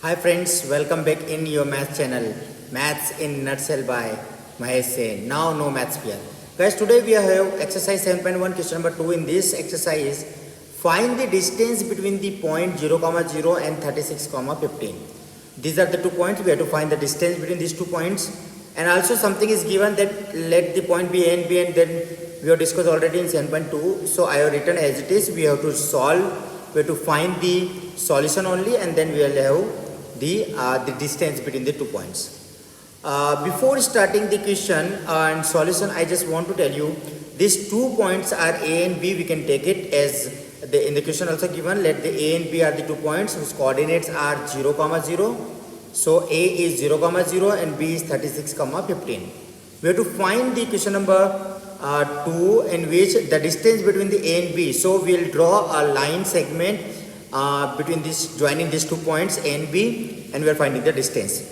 Hi friends, welcome back in your math channel, Maths in Nutshell by Mahesh Sen. Now no maths fear. Guys, today we have exercise 7.1 question number 2. In this exercise, find the distance between the point 0, 0 and 36, 15. These are the 2 points. We have to find the distance between these 2 points. And also something is given that let the point be A and B, and then we have discussed already in 7.2. So I have written as it is. We have to solve. We have to find the solution only, and then we will have the distance between the 2 points. Before starting the question and solution, I just want to tell you these 2 points are A and B. We can take it as in the question also given. Let the A and B are the 2 points whose coordinates are 0, 0. So A is 0, 0 and B is 36, 15. We have to find the question number 2 in which the distance between the A and B. So we will draw a line segment between this, joining these 2 points A and B, and we are finding the distance.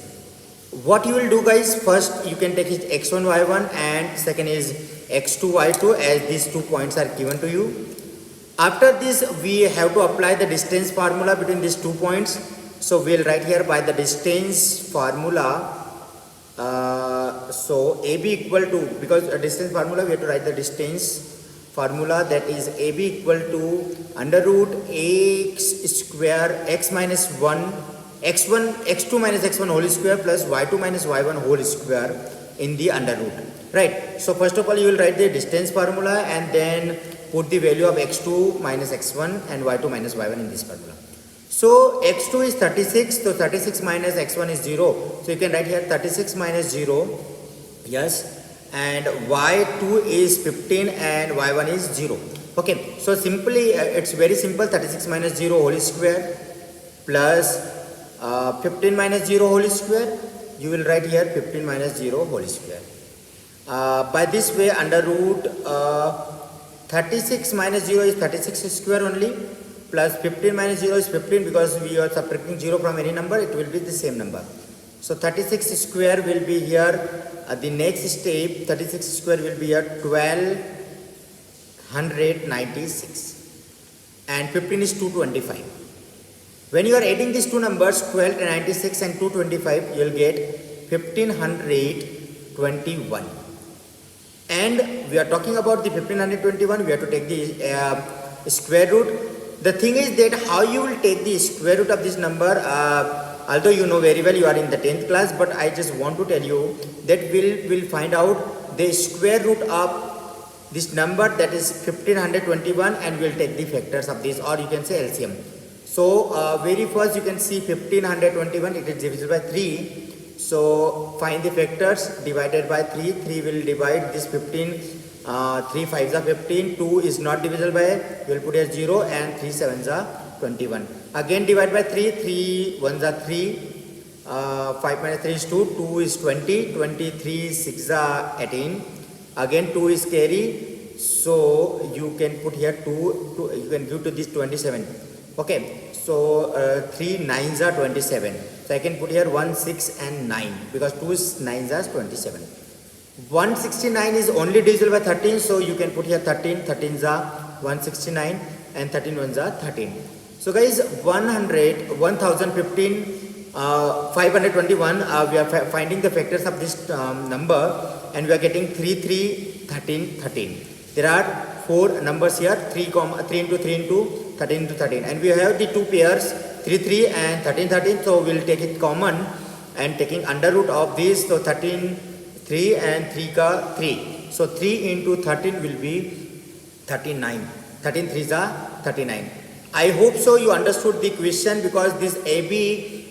What you will do, guys, first you can take it x1 y1 and second is x2 y2 as these 2 points are given to you. After this we have to apply the distance formula between these 2 points. So we will write here by the distance formula. So AB equal to, because a distance formula we have to write the distance formula, that is AB equal to under root x square x minus 1 x2 minus x1 whole square plus y2 minus y1 whole square in the under root, right? So first of all you will write the distance formula and then put the value of x2 minus x1 and y2 minus y1 in this formula. So x2 is 36, so 36 minus x1 is 0, so you can write here 36 minus 0, yes, and y2 is 15 and y1 is 0. Okay, so simply it's very simple. 36 minus 0 whole square plus 15 minus 0 whole square. You will write here 15 minus 0 whole square. By this way, under root 36 minus 0 is 36 square only, plus 15 minus 0 is 15, because we are subtracting 0 from any number, it will be the same number. So 36 square will be here. The next step, 36 square will be here 1296 and 15 is 225. When you are adding these two numbers 1296 and 225, you will get 1521. And we are talking about the 1521, we have to take the square root. The thing is that how you will take the square root of this number, although you know very well, you are in the 10th class, but I just want to tell you that we'll find out the square root of this number, that is 1521, and we'll take the factors of this, or you can say LCM. So very first you can see 1521, it is divisible by 3. So find the factors divided by 3. 3 will divide this 15. 3 5s are 15. 2 is not divisible by, we will put as 0, and 3 7s are 21. Again divide by 3. 3 1s are 3. 5 minus 3 is 2. 2 is 20. 23 6 are 18. Again 2 is carry. So you can put here 2 you can give to this 27. Okay, so 3 9s are 27. So I can put here 1 6 and 9, because 2 is 9s are 27. 169 is only divisible by 13, so you can put here 13. 13s are 169 and 13 ones are 13. So guys, 1015 521, we are finding the factors of this number, and we are getting 3 3 13 13. There are 4 numbers here, 3 into 3 into 13 into 13, and we have the 2 pairs 3 3 and 13 13. So we will take it common and taking under root of this, so 13 3 and 3 ka 3. So 3 into 13 will be 39. 13 3s are 39. I hope so you understood the question, because this AB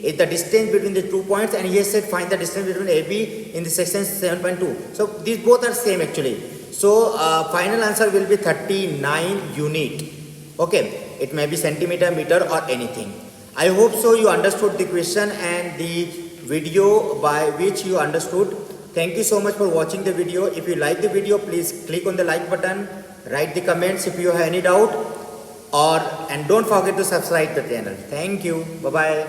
is the distance between the 2 points, and he said find the distance between AB in the section 7.2. So these both are same actually. So final answer will be 39 unit. Okay, it may be centimeter, meter or anything. I hope so you understood the question and the video by which you understood. Thank you so much for watching the video. If you like the video, please click on the like button, write the comments if you have any doubt, and don't forget to subscribe the channel. Thank you. Bye bye.